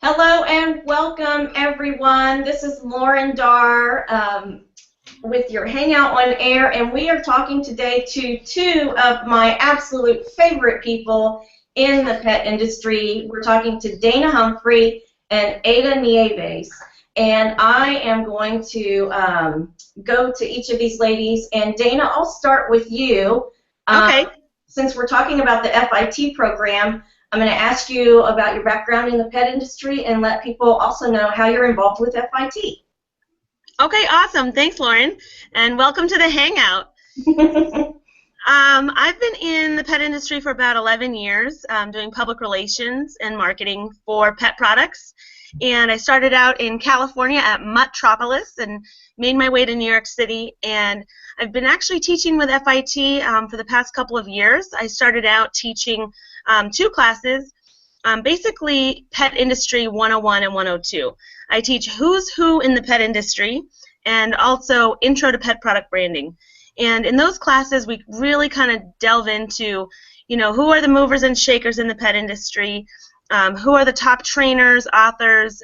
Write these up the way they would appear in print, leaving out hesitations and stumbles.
Hello and welcome, everyone. This is Lauren Darr with your Hangout on Air, and we are talking today to two of my absolute favorite people in the pet industry. We're talking to Dana Humphrey and Ada Nieves, and I am going to go to each of these ladies. And Dana, I'll start with you. Okay. Since we're talking about the FIT program, I'm going to ask you about your background in the pet industry and let people also know how you're involved with FIT. Okay, awesome. Thanks, Lauren, and welcome to the Hangout. I've been in the pet industry for about 11 years, doing public relations and marketing for pet products. And I started out in California at Muttropolis and made my way to New York City. And I've been actually teaching with FIT for the past couple of years. I started out teaching two classes, basically Pet Industry 101 and 102. I teach who's who in the pet industry and also Intro to Pet Product Branding. And in those classes, we really kind of delve into, who are the movers and shakers in the pet industry, who are the top trainers, authors,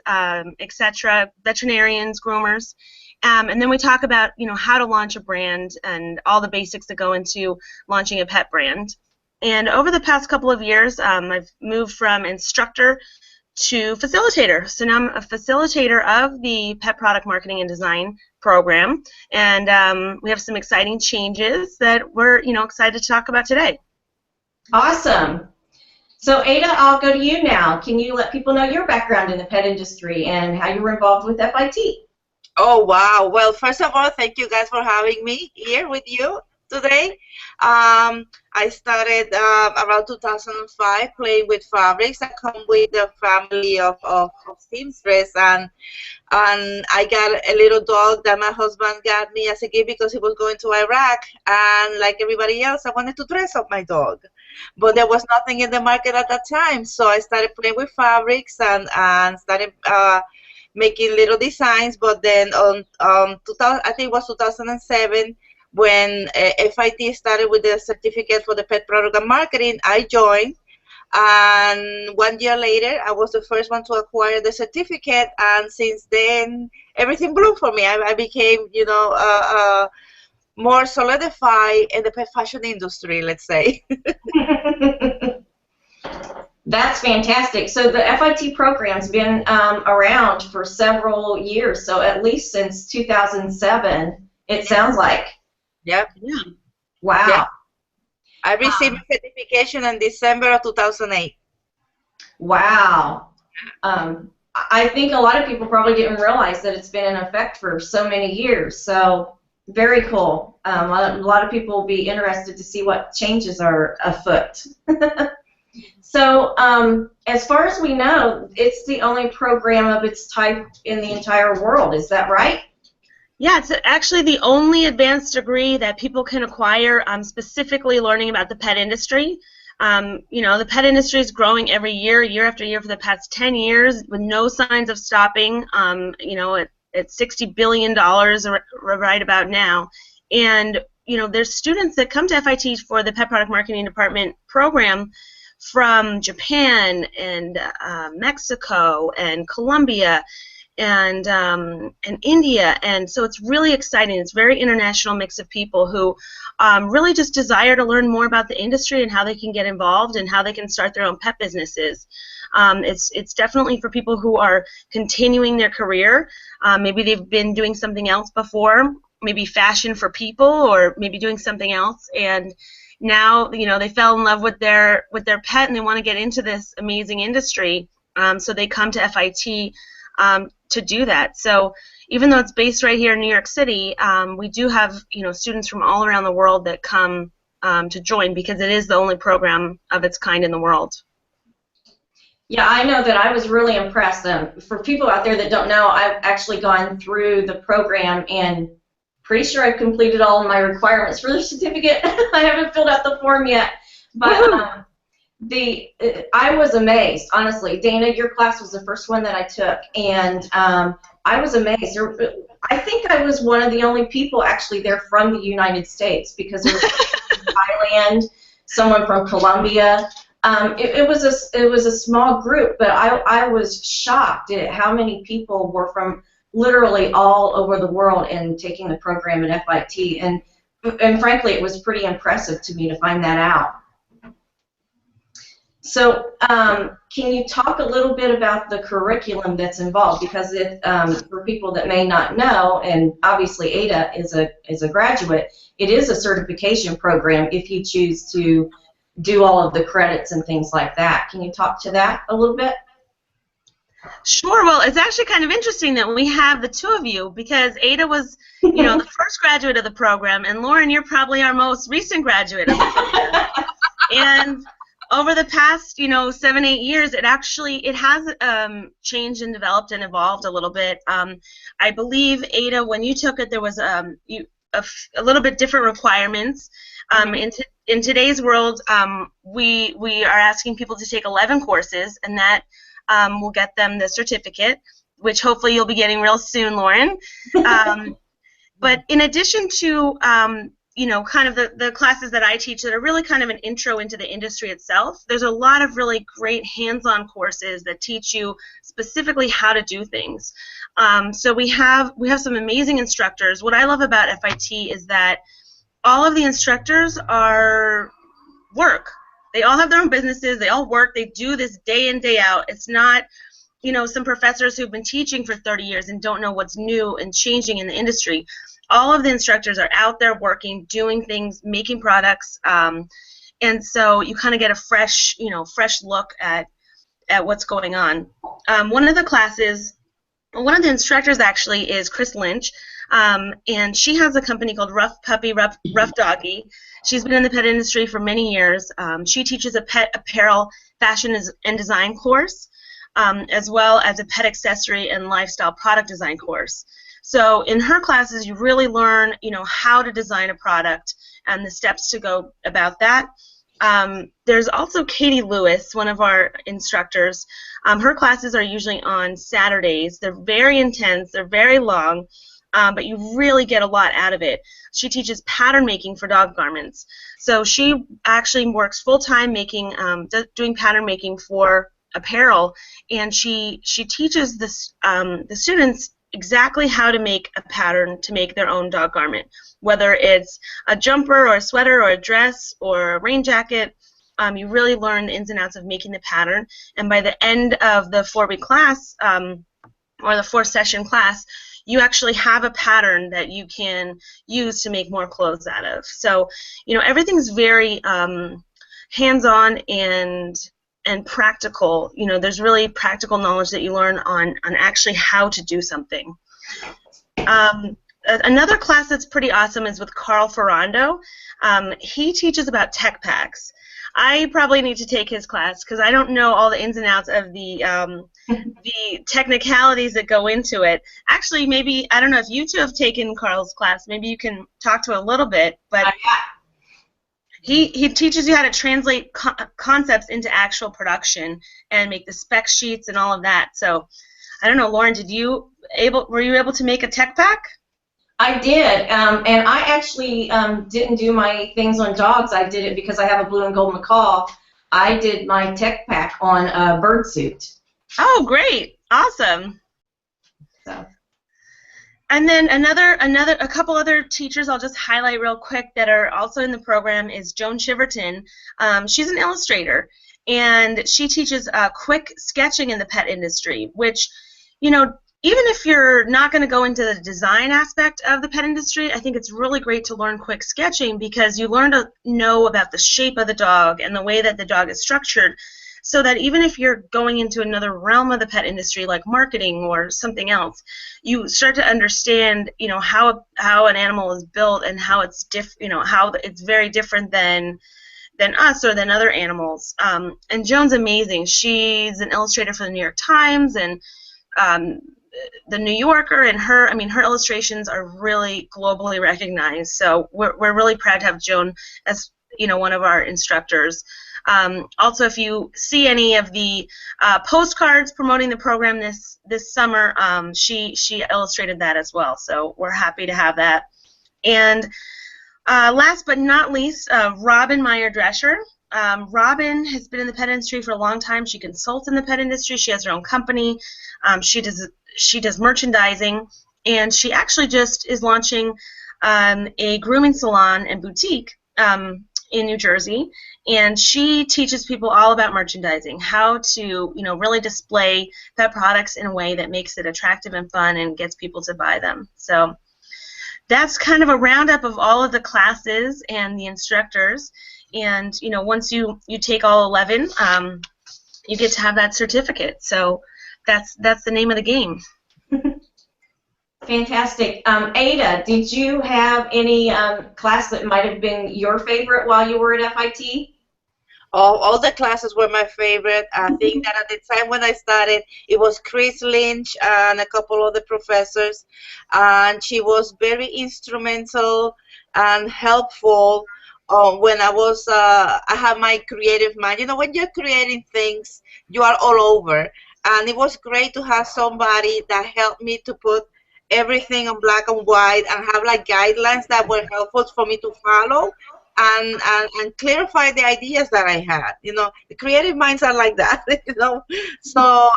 etc., veterinarians, groomers. And then we talk about, how to launch a brand and all the basics that go into launching a pet brand. And over the past couple of years, I've moved from instructor to facilitator. So now I'm a facilitator of the Pet Product Marketing and Design program, and we have some exciting changes that we're, excited to talk about today. Awesome. So Ada, I'll go to you now. Can you let people know your background in the pet industry and how you were involved with FIT? Oh, wow. Well, first of all, thank you guys for having me here with you today. I started around 2005 playing with fabrics. I come with the family of seamstress, and I got a little dog that my husband got me as a gift because he was going to Iraq, and like everybody else, I wanted to dress up my dog. But there was nothing in the market at that time, so I started playing with fabrics and started making little designs. But then on 2000, I think it was 2007, when FIT started with the certificate for the pet product and marketing, I joined, and 1 year later, I was the first one to acquire the certificate, and since then, everything blew for me. I became, more solidified in the pet fashion industry, let's say. That's fantastic. So the FIT program's been around for several years, so at least since 2007, it sounds like. Yep. Yeah. Wow. Yep. I received a certification in December of 2008. Wow. I think a lot of people probably didn't realize that it's been in effect for so many years. So very cool. A lot of people will be interested to see what changes are afoot. So as far as we know, it's the only program of its type in the entire world. Is that right? Yeah, it's actually the only advanced degree that people can acquire specifically learning about the pet industry. The pet industry is growing every year, year after year for the past 10 years with no signs of stopping, at $60 billion right about now. And, there's students that come to FIT for the Pet Product Marketing Department program from Japan and Mexico and Colombia and India, and so it's really exciting. It's a very international mix of people who really just desire to learn more about the industry and how they can get involved and how they can start their own pet businesses. It's definitely for people who are continuing their career. Maybe they've been doing something else before, maybe fashion for people, or maybe doing something else, and now they fell in love with their pet and they want to get into this amazing industry. So they come to FIT to do that. So even though it's based right here in New York City, we do have students from all around the world that come to join because it is the only program of its kind in the world. Yeah, I know that I was really impressed. For people out there that don't know, I've actually gone through the program and pretty sure I've completed all of my requirements for the certificate. I haven't filled out the form yet, but I was amazed, honestly. Dana, your class was the first one that I took, and I was amazed. I think I was one of the only people actually there from the United States, because there was from Thailand, someone from Colombia, It was a small group, but I was shocked at how many people were from literally all over the world and taking the program at FIT, and frankly, it was pretty impressive to me to find that out. So, can you talk a little bit about the curriculum that's involved? Because for people that may not know, and obviously Ada is a graduate, it is a certification program if you choose to do all of the credits and things like that. Can you talk to that a little bit? Sure. Well, it's actually kind of interesting that we have the two of you, because Ada was, the first graduate of the program, and Lauren, you're probably our most recent graduate of the program. And over the past, 7, 8 years, it has changed and developed and evolved a little bit. I believe, Ada, when you took it, there was a little bit different requirements. In today's world, we are asking people to take 11 courses, and that will get them the certificate, which hopefully you'll be getting real soon, Lauren. But in addition to kind of the classes that I teach that are really kind of an intro into the industry itself, there's a lot of really great hands-on courses that teach you specifically how to do things. So we have some amazing instructors. What I love about FIT is that all of the instructors work. They all have their own businesses. They all work. They do this day in, day out. It's not, some professors who've been teaching for 30 years and don't know what's new and changing in the industry. All of the instructors are out there working, doing things, making products, and so you kind of get a fresh look at what's going on. One of the instructors actually is Chris Lynch, and she has a company called Rough Puppy, Rough Doggy. She's been in the pet industry for many years. She teaches a pet apparel, fashion and design course, as well as a pet accessory and lifestyle product design course. So in her classes, you really learn, how to design a product and the steps to go about that. There's also Katie Lewis, one of our instructors. Her classes are usually on Saturdays. They're very intense. They're very long, but you really get a lot out of it. She teaches pattern making for dog garments. So she actually works full-time doing pattern making for apparel, and she teaches the students exactly how to make a pattern to make their own dog garment, whether it's a jumper or a sweater or a dress or a rain jacket. You really learn the ins and outs of making the pattern, and by the end of the 4-week class, or the 4-session class, you actually have a pattern that you can use to make more clothes out of. So, everything's very hands-on and practical. There's really practical knowledge that you learn on actually how to do something. Another class that's pretty awesome is with Carl Ferrando. He teaches about tech packs. I probably need to take his class because I don't know all the ins and outs of the technicalities that go into it. Actually, maybe, I don't know if you two have taken Carl's class. Maybe you can talk to him a little bit. But he teaches you how to translate concepts into actual production and make the spec sheets and all of that. So, I don't know, Lauren, were you able to make a tech pack? I did, and I actually didn't do my things on dogs. I did it because I have a blue and gold macaw. I did my tech pack on a bird suit. Oh, great! Awesome. So. And then a couple other teachers I'll just highlight real quick that are also in the program is Joan Shiverton. She's an illustrator, and she teaches quick sketching in the pet industry, which, even if you're not going to go into the design aspect of the pet industry, I think it's really great to learn quick sketching because you learn to know about the shape of the dog and the way that the dog is structured, so that even if you're going into another realm of the pet industry like marketing or something else, you start to understand, how an animal is built and how it's how it's very different than us or than other animals. And Joan's amazing. She's an illustrator for the New York Times and the New Yorker, and her illustrations are really globally recognized. So we're really proud to have Joan as one of our instructors. Also, if you see any of the postcards promoting the program this summer, she illustrated that as well. So we're happy to have that. And last but not least, Robin Meyer Drescher. Robin has been in the pet industry for a long time. She consults in the pet industry. She has her own company. She does merchandising, and she actually just is launching a grooming salon and boutique in New Jersey, and she teaches people all about merchandising, how to really display pet products in a way that makes it attractive and fun and gets people to buy them. So that's kind of a roundup of all of the classes and the instructors. And once you take all 11, you get to have that certificate. So that's the name of the game. Fantastic. Ada, did you have any class that might have been your favorite while you were at FIT? All the classes were my favorite. I think that at the time when I started, it was Chris Lynch and a couple of the professors, and she was very instrumental and helpful when I had my creative mind. When you're creating things, you are all over, and it was great to have somebody that helped me to put everything on black and white and have like guidelines that were helpful for me to follow. And clarify the ideas that I had. The creative minds are like that. So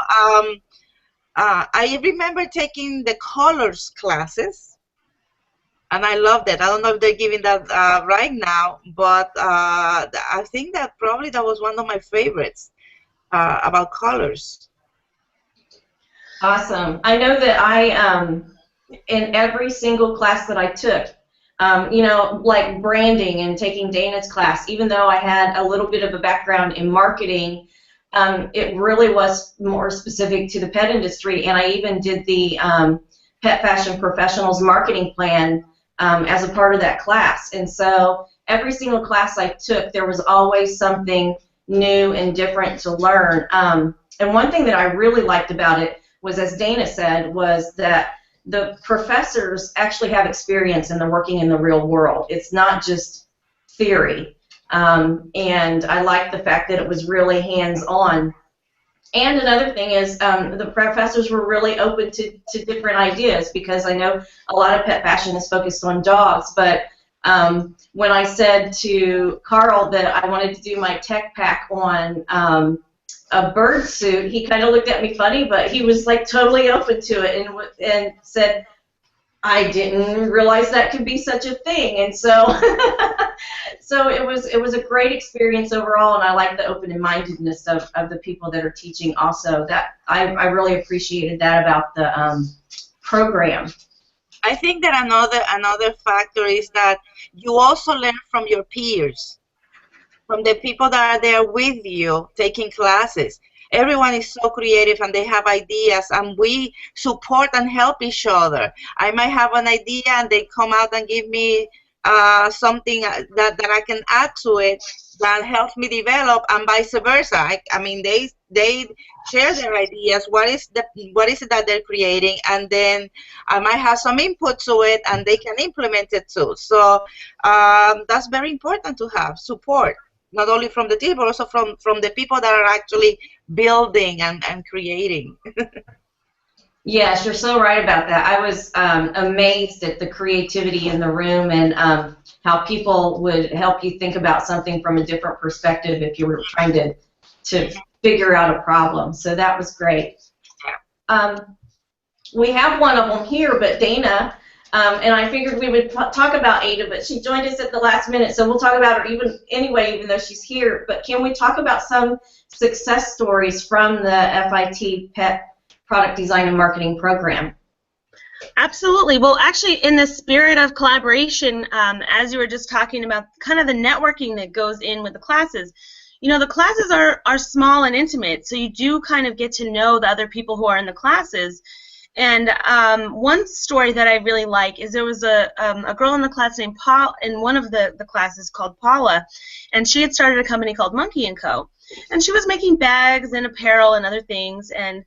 I remember taking the colors classes, and I loved it. I don't know if they're giving that right now, but I think that probably that was one of my favorites about colors. Awesome. I know that I in every single class that I took, like branding and taking Dana's class, even though I had a little bit of a background in marketing, it really was more specific to the pet industry, and I even did the Pet Fashion Professionals marketing plan as a part of that class. And so every single class I took, there was always something new and different to learn. And one thing that I really liked about it was, as Dana said, was that the professors actually have experience and they're working in the real world. It's not just theory. And I like the fact that it was really hands-on. And another thing is the professors were really open to different ideas, because I know a lot of pet fashion is focused on dogs, but when I said to Carl that I wanted to do my tech pack on a bird suit, he kind of looked at me funny, but he was like totally open to it and said, I didn't realize that could be such a thing. And so so it was a great experience overall, and I like the open-mindedness of the people that are teaching also. That I really appreciated that about the program. I think that another factor is that you also learn from your peers, from the people that are there with you taking classes. Everyone is so creative and they have ideas, and we support and help each other. I might have an idea and they come out and give me something that I can add to it that helps me develop, and vice versa. I mean, they share their ideas. What is it that they're creating, and then I might have some input to it, and they can implement it too. So that's very important to have support, not only from the team, but also from the people that are actually building and creating. Yes, you're so right about that. I was amazed at the creativity in the room, and how people would help you think about something from a different perspective if you were trying to figure out a problem. So that was great. We have one of them here, but Dana, and I figured we would talk about Ada, but she joined us at the last minute, so we'll talk about her even though she's here. But can we talk about some success stories from the FIT Pet Product Design and Marketing Program? Absolutely. Well, actually, in the spirit of collaboration, as you were just talking about kind of the networking that goes in with the classes, the classes are small and intimate, so you do kind of get to know the other people who are in the classes. And one story that I really like is there was a girl in the class named Paul, in one of the classes called Paula, and she had started a company called Monkey & Co. And she was making bags and apparel and other things. And,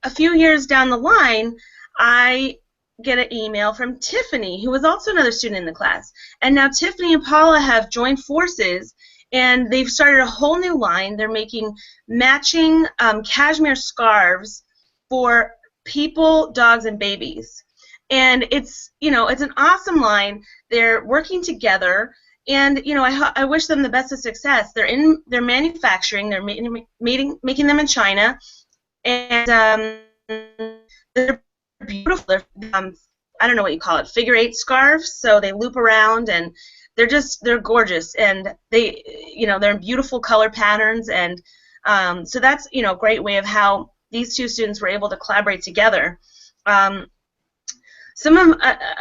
a few years down the line, I get an email from Tiffany, who was also another student in the class. And now Tiffany and Paula have joined forces, and they've started a whole new line. They're making matching cashmere scarves for people, dogs, and babies. And it's, it's an awesome line. They're working together, And you know, I wish them the best of success. They're manufacturing. They're making them in China, and they're beautiful. They're I don't know what you call it, figure 8 scarves. So they loop around, and they're gorgeous, and they're in beautiful color patterns, and so that's a great way of how these two students were able to collaborate together. A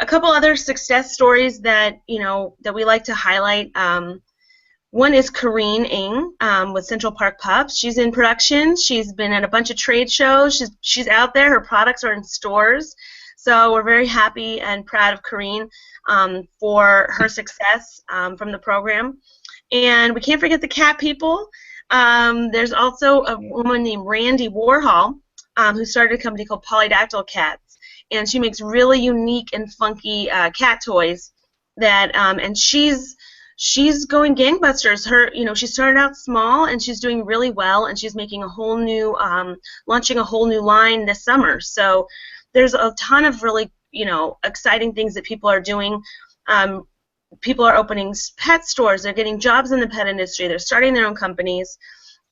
couple other success stories that that we like to highlight. One is Kareen Ng with Central Park Pups. She's in production. She's been at a bunch of trade shows. She's out there. Her products are in stores. So we're very happy and proud of Kareen for her success from the program. And we can't forget the cat people. There's also a woman named Randy Warhol who started a company called Polydactyl Cats. And she makes really unique and funky cat toys that, and she's going gangbusters. She started out small, and she's doing really well, and she's making a whole new, launching a whole new line this summer. So there's a ton of really, exciting things that people are doing. People are opening pet stores. They're getting jobs in the pet industry. They're starting their own companies.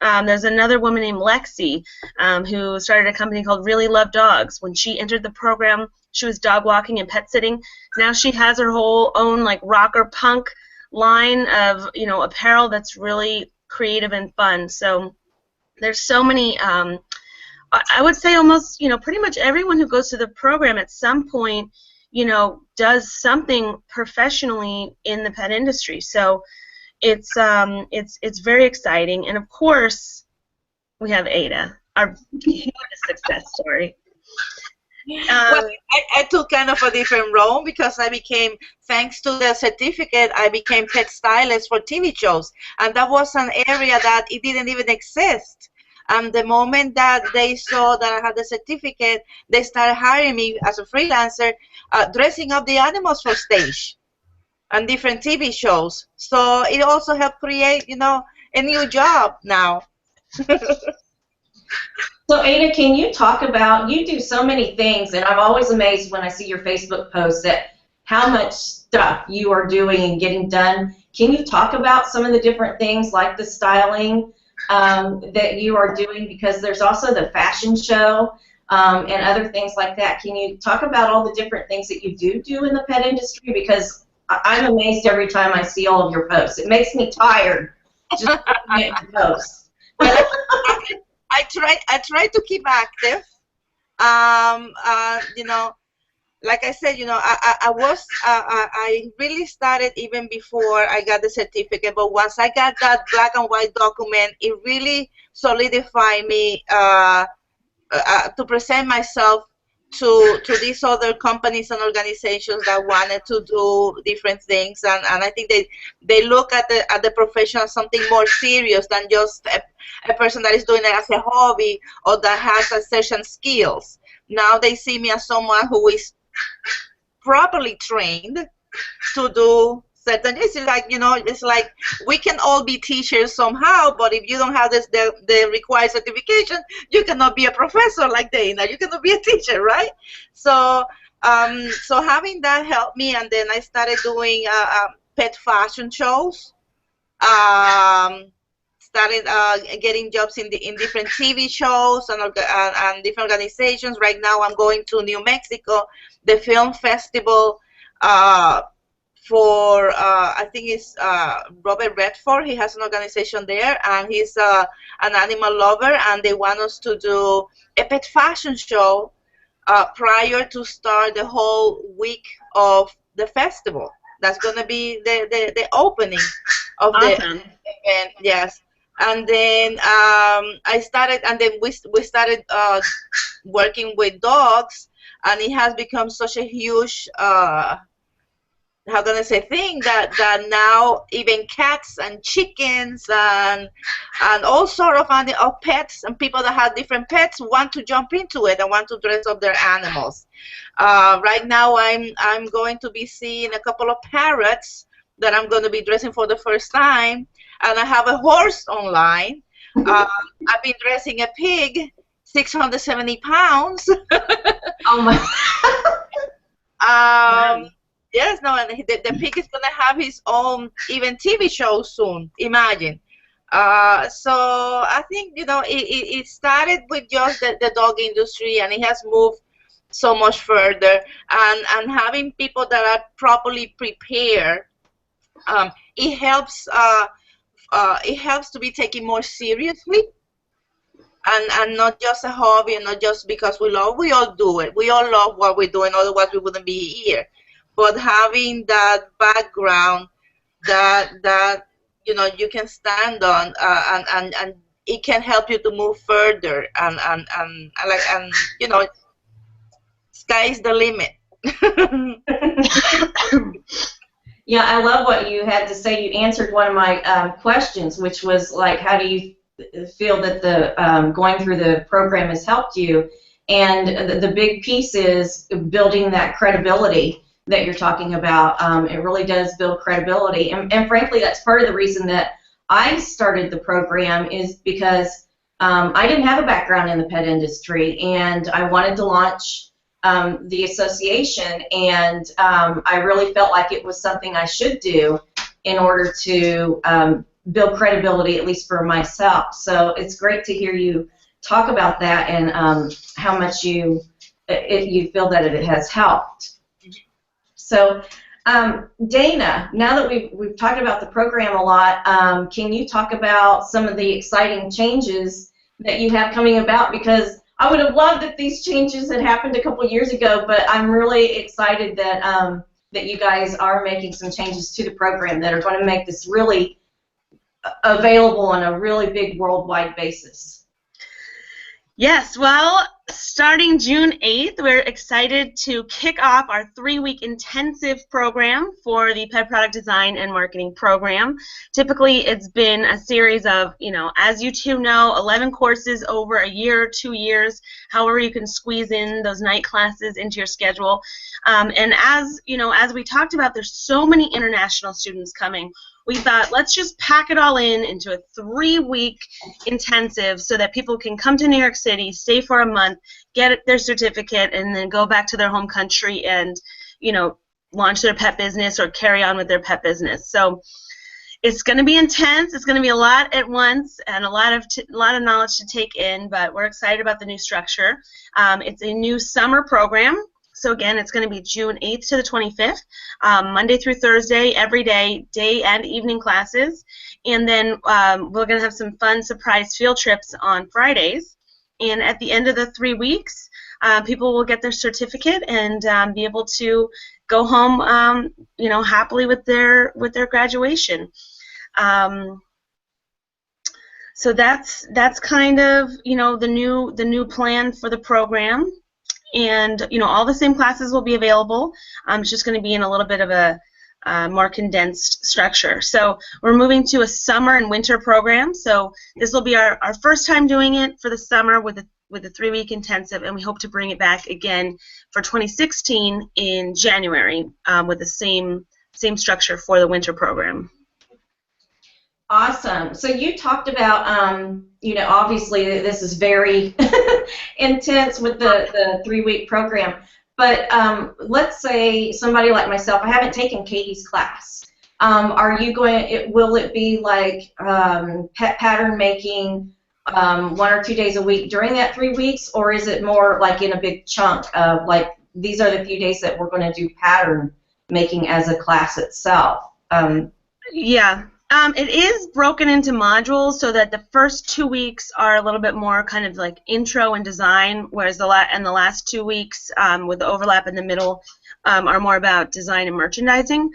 There's another woman named Lexi who started a company called Really Love Dogs. When she entered the program, she was dog walking and pet sitting. Now she has her whole own rocker punk line of apparel that's really creative and fun. So there's so many. I would say almost pretty much everyone who goes to the program at some point does something professionally in the pet industry. So it's very exciting. And of course we have Ada, our huge success story. Well, I took kind of a different role because thanks to the certificate, I became pet stylist for TV shows. And that was an area that it didn't even exist. The moment that they saw that I had the certificate, they started hiring me as a freelancer, dressing up the animals for stage and different TV shows. So it also helped create, a new job now. So Ada, can you talk about, you do so many things, and I'm always amazed when I see your Facebook posts at how much stuff you are doing and getting done. Can you talk about some of the different things like the styling that you are doing, because there's also the fashion show and other things like that. Can you talk about all the different things that you do in the pet industry? Because I'm amazed every time I see all of your posts. It makes me tired just looking at your posts. I try to keep active. Like I said, I really started even before I got the certificate. But once I got that black and white document, it really solidified me to present myself to these other companies and organizations that wanted to do different things. And I think they look at the profession as something more serious than just a person that is doing it as a hobby or that has a certain skills. Now they see me as someone who is properly trained to do certain. It's like it's like we can all be teachers somehow, but if you don't have the required certification, you cannot be a professor like Dana. You cannot be a teacher, right? So so having that helped me, and then I started doing pet fashion shows. Started getting jobs in different TV shows and different organizations. Right now I'm going to New Mexico, the film festival for, I think it's Robert Redford. He has an organization there, and he's an animal lover, and they want us to do a pet fashion show prior to start the whole week of the festival. That's going to be the opening of the event, yes. And then I started, and then we started working with dogs, and it has become such a huge, how can I say, thing that now even cats and chickens and all sort of pets and people that have different pets want to jump into it and want to dress up their animals. Right now I'm going to be seeing a couple of parrots that I'm going to be dressing for the first time. And I have a horse online. I've been dressing a pig, 670 pounds. Oh my! Yes, no, and the pig is gonna have his own even TV show soon. Imagine. So I think it started with just the dog industry, and it has moved so much further. And having people that are properly prepared, it helps. It helps to be taken more seriously, and not just a hobby, and not just because we love. We all do it. We all love what we're doing. Otherwise, we wouldn't be here. But having that background that you can stand on, and it can help you to move further, and sky's the limit. Yeah, I love what you had to say. You answered one of my questions, which was like, how do you feel that the going through the program has helped you? And the big piece is building that credibility that you're talking about. It really does build credibility, and frankly, that's part of the reason that I started the program, is because I didn't have a background in the pet industry, and I wanted to launch the association, and I really felt like it was something I should do in order to build credibility, at least for myself. So it's great to hear you talk about that, and how much you feel that it has helped. So Dana, now that we've talked about the program a lot, can you talk about some of the exciting changes that you have coming about? Because I would have loved if these changes had happened a couple years ago, but I'm really excited that that you guys are making some changes to the program that are going to make this really available on a really big worldwide basis. Yes, well, starting June 8th, we're excited to kick off our 3-week intensive program for the Pet Product Design and Marketing program. Typically, it's been a series of, as you two know, 11 courses over a year or 2 years, however you can squeeze in those night classes into your schedule. And as we talked about, there's so many international students coming. We thought, let's just pack it all into a 3-week intensive so that people can come to New York City, stay for a month, get their certificate, and then go back to their home country and, launch their pet business or carry on with their pet business. So it's going to be intense. It's going to be a lot at once and a lot of knowledge to take in, but we're excited about the new structure. It's a new summer program. So again, it's going to be June 8th to the 25th, Monday through Thursday, every day, day and evening classes. And then we're going to have some fun surprise field trips on Fridays. And at the end of the 3 weeks, people will get their certificate and be able to go home, happily with their graduation. So that's kind of the new plan for the program. And all the same classes will be available. It's just going to be in a little bit of a more condensed structure. So we're moving to a summer and winter program. So this will be our first time doing it for the summer with a 3-week intensive, and we hope to bring it back again for 2016 in January with the same structure for the winter program. Awesome. So you talked about, obviously this is very intense with the 3-week program, but let's say somebody like myself, I haven't taken Katie's class. Will it be like pet pattern making 1 or 2 days a week during that 3 weeks, or is it more like in a big chunk of like, these are the few days that we're going to do pattern making as a class itself? Yeah. It is broken into modules so that the first 2 weeks are a little bit more kind of like intro and design, whereas the last 2 weeks with the overlap in the middle are more about design and merchandising.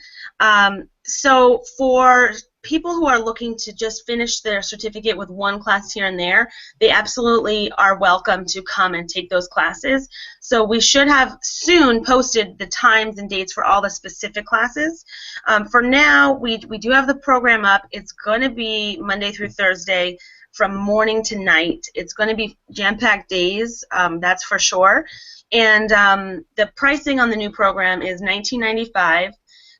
So for people who are looking to just finish their certificate with one class here and there, they absolutely are welcome to come and take those classes. So we should have soon posted the times and dates for all the specific classes. For now, we do have the program up. It's going to be Monday through Thursday from morning to night. It's going to be jam-packed days, that's for sure. And the pricing on the new program is $19.95.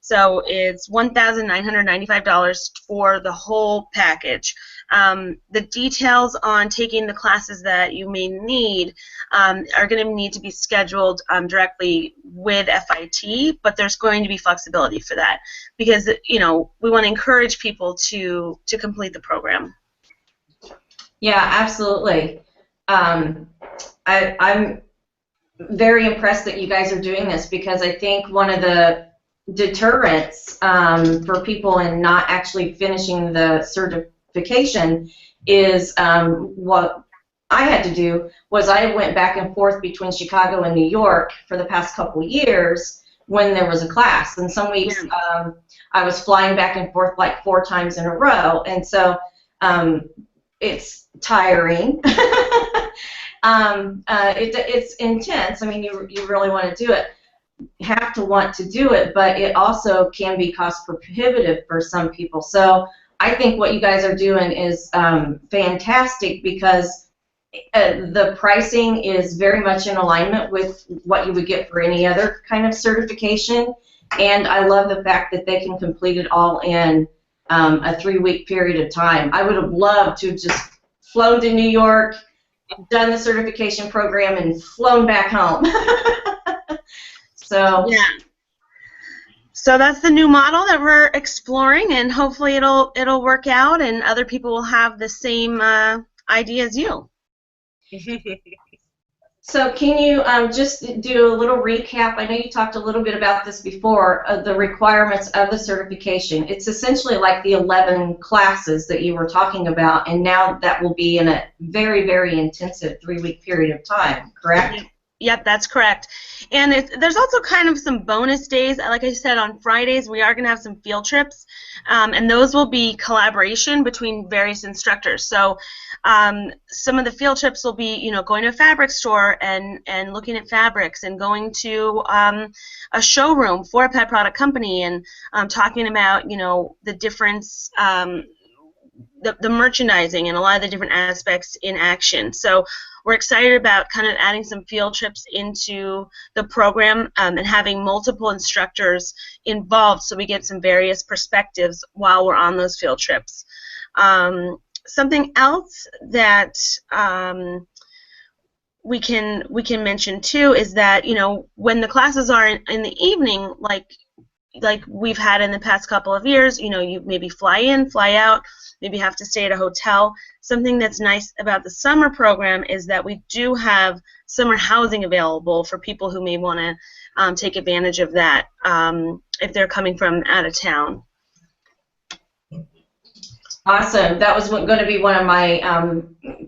So it's $1,995 for the whole package. The details on taking the classes that you may need are going to need to be scheduled directly with FIT, but there's going to be flexibility for that because, you know, we want to encourage people to complete the program. Yeah, absolutely. I'm very impressed that you guys are doing this because I think one of the deterrents for people in not actually finishing the certification is what I had to do was I went back and forth between Chicago and New York for the past couple years when there was a class, and some weeks I was flying back and forth like 4 times in a row, and so it's tiring. It's intense. I mean, you really want to do it. You have to want to do it, but it also can be cost prohibitive for some people. So I think what you guys are doing is fantastic because the pricing is very much in alignment with what you would get for any other kind of certification, and I love the fact that they can complete it all in a 3-week period of time. I would have loved to have just flown to New York, done the certification program, and flown back home. So yeah. So that's the new model that we're exploring, and hopefully it'll work out, and other people will have the same idea as you. So can you just do a little recap? I know you talked a little bit about this before, the requirements of the certification. It's essentially like the 11 classes that you were talking about, and now that will be in a very, very intensive 3-week period of time, correct? Yep, that's correct. And there's also kind of some bonus days. Like I said, on Fridays we are going to have some field trips, and those will be collaboration between various instructors. So some of the field trips will be, you know, going to a fabric store and looking at fabrics, and going to a showroom for a pet product company and talking about, you know, the difference, the merchandising and a lot of the different aspects in action. So we're excited about kind of adding some field trips into the program and having multiple instructors involved so we get some various perspectives while we're on those field trips. Something else that we can mention too is that, you know, when the classes are in the evening, like we've had in the past couple of years, you know, you maybe fly in, fly out, maybe have to stay at a hotel. Something that's nice about the summer program is that we do have summer housing available for people who may want to take advantage of that if they're coming from out of town. Awesome. That was going to be one of my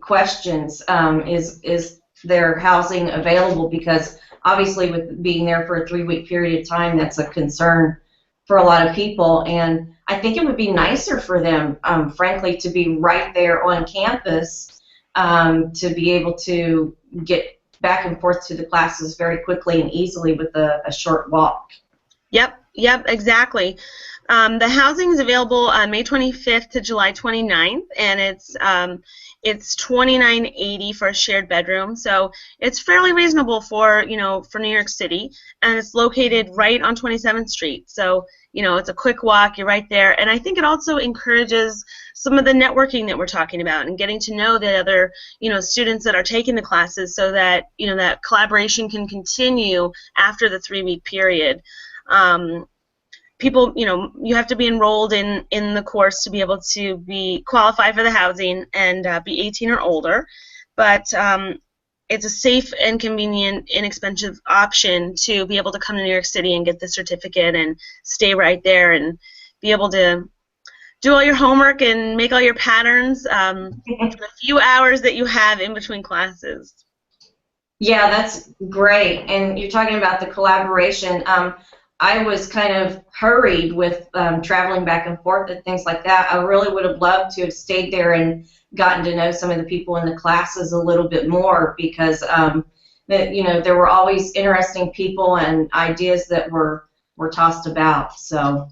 questions, is there housing available? Because obviously with being there for a 3-week period of time, that's a concern for a lot of people, and I think it would be nicer for them, frankly, to be right there on campus, to be able to get back and forth to the classes very quickly and easily with a short walk. Yep, exactly. The housing is available on May 25th to July 29th, and it's $29.80 for a shared bedroom, so it's fairly reasonable for, you know, for New York City, and it's located right on 27th Street. So, you know, it's a quick walk, you're right there, and I think it also encourages some of the networking that we're talking about and getting to know the other, you know, students that are taking the classes, so that, you know, that collaboration can continue after the 3-week period. People, you know, you have to be enrolled in the course to be able to be qualified for the housing and be 18 or older, but it's a safe and convenient, inexpensive option to be able to come to New York City and get the certificate and stay right there and be able to do all your homework and make all your patterns for the few hours that you have in between classes. Yeah, that's great. And you're talking about the collaboration. I was kind of hurried with traveling back and forth and things like that. I really would have loved to have stayed there and gotten to know some of the people in the classes a little bit more, because you know, there were always interesting people and ideas that were tossed about. So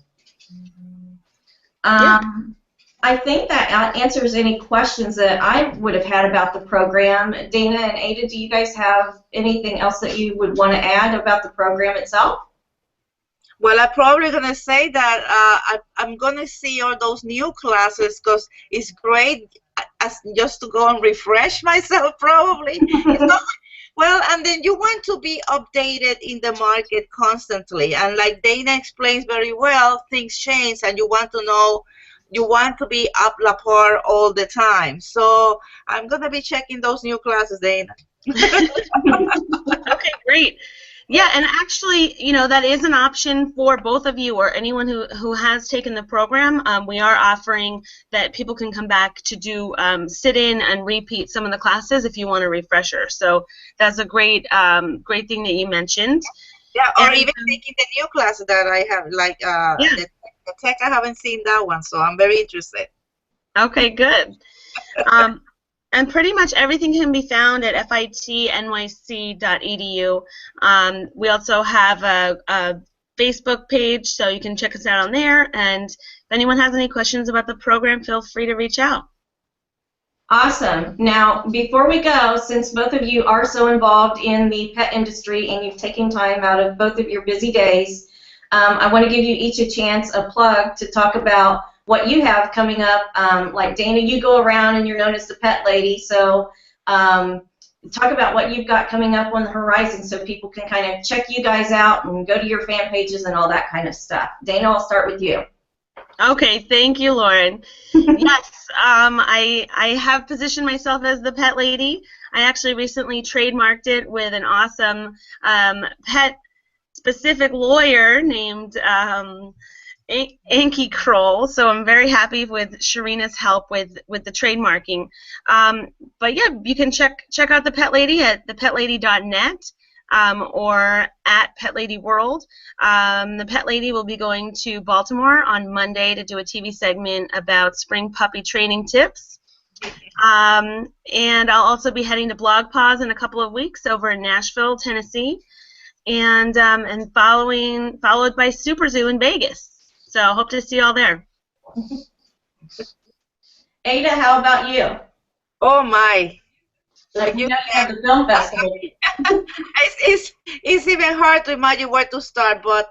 I think that answers any questions that I would have had about the program. Dana and Ada, do you guys have anything else that you would want to add about the program itself? Well, I'm probably going to say that I'm going to see all those new classes because it's great as just to go and refresh myself, probably. It's not, well, and then you want to be updated in the market constantly. And like Dana explains very well, things change and you want to know, you want to be up la par all the time. So I'm going to be checking those new classes, Dana. Okay, great. Yeah, and actually, you know, that is an option for both of you or anyone who has taken the program. We are offering that people can come back to do sit-in and repeat some of the classes if you want a refresher. So that's a great thing that you mentioned. Yeah, or even taking the new classes that I have, like the tech, I haven't seen that one, so I'm very interested. Okay, good. And pretty much everything can be found at fitnyc.edu. We also have a Facebook page, so you can check us out on there. And if anyone has any questions about the program, feel free to reach out. Awesome. Now, before we go, since both of you are so involved in the pet industry and you've taken time out of both of your busy days, I want to give you each a chance, a plug, to talk about what you have coming up. Like Dana, you go around and you're known as the pet lady, so talk about what you've got coming up on the horizon so people can kind of check you guys out and go to your fan pages and all that kind of stuff. Dana, I'll start with you. Okay, thank you, Lauren. Yes, I have positioned myself as the pet lady. I actually recently trademarked it with an awesome pet-specific lawyer named Anki Kroll, so I'm very happy with Sharina's help with the trademarking. But yeah, you can check out the Pet Lady at thepetlady.net or at Pet Lady World. The Pet Lady will be going to Baltimore on Monday to do a TV segment about spring puppy training tips. And I'll also be heading to Blog Pause in a couple of weeks over in Nashville, Tennessee, and followed by Super Zoo in Vegas. So hope to see you all there. Ada, how about you? Oh my! Like you have the film festival. it's even hard to imagine where to start. But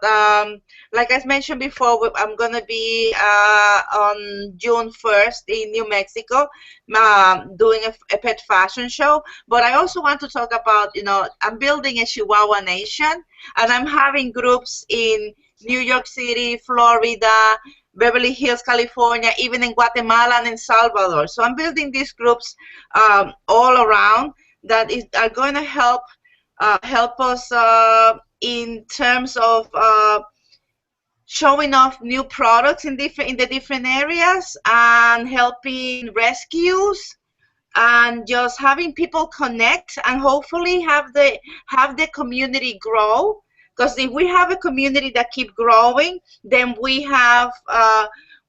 like I mentioned before, I'm gonna be on June 1st in New Mexico, doing a pet fashion show. But I also want to talk about, you know, I'm building a Chihuahua Nation, and I'm having groups in New York City, Florida, Beverly Hills, California, even in Guatemala and El Salvador. So I'm building these groups all around that are going to help us in terms of showing off new products in the different areas and helping rescues and just having people connect and hopefully have the community grow. Because if we have a community that keep growing, then we have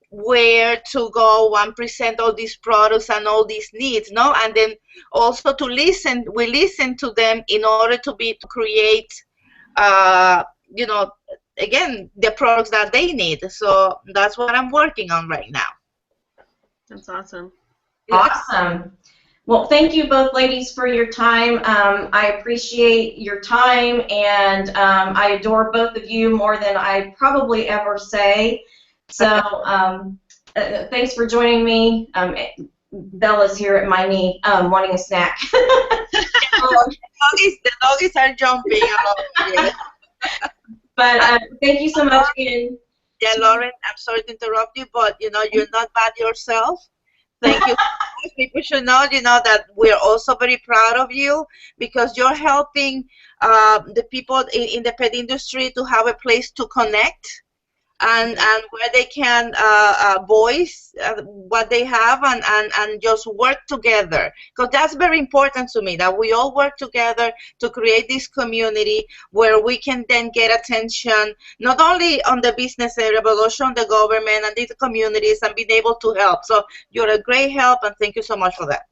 where to go and present all these products and all these needs, no? And then also to listen, we listen to them in order to create, you know, again, the products that they need. So that's what I'm working on right now. That's awesome. Awesome. Well, thank you both ladies for your time. I appreciate your time, and I adore both of you more than I probably ever say. So thanks for joining me. Bella's here at my knee wanting a snack. The doggies are jumping. But thank you so much again. Yeah, Lauren, I'm sorry to interrupt you, but you know, you're not bad yourself. Thank you. People should know, you know, that we're also very proud of you because you're helping the people in the pet industry to have a place to connect and where they can voice what they have and just work together. Because that's very important to me, that we all work together to create this community where we can then get attention, not only on the business area, but also on the government and the communities and being able to help. So you're a great help, and thank you so much for that.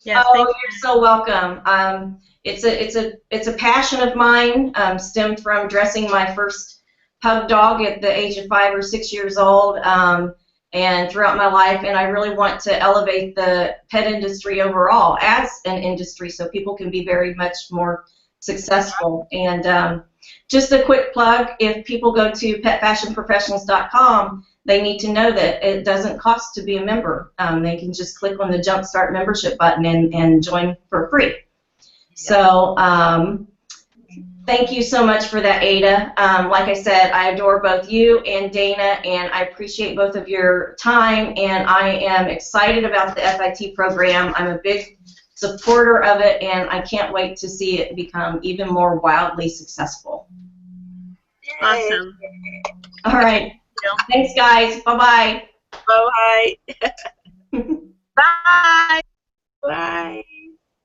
Yeah, you're so welcome. It's a passion of mine, stemmed from dressing my first pug dog at the age of 5 or 6 years old, and throughout my life, and I really want to elevate the pet industry overall as an industry so people can be very much more successful. And Just a quick plug, if people go to petfashionprofessionals.com, they need to know that it doesn't cost to be a member. They can just click on the Jumpstart membership button and join for free. So thank you so much for that, Ada. Like I said, I adore both you and Dana, and I appreciate both of your time, and I am excited about the FIT program. I'm a big supporter of it, and I can't wait to see it become even more wildly successful. Awesome. All right. Thanks, guys. Bye-bye. Bye-bye. Bye. Bye.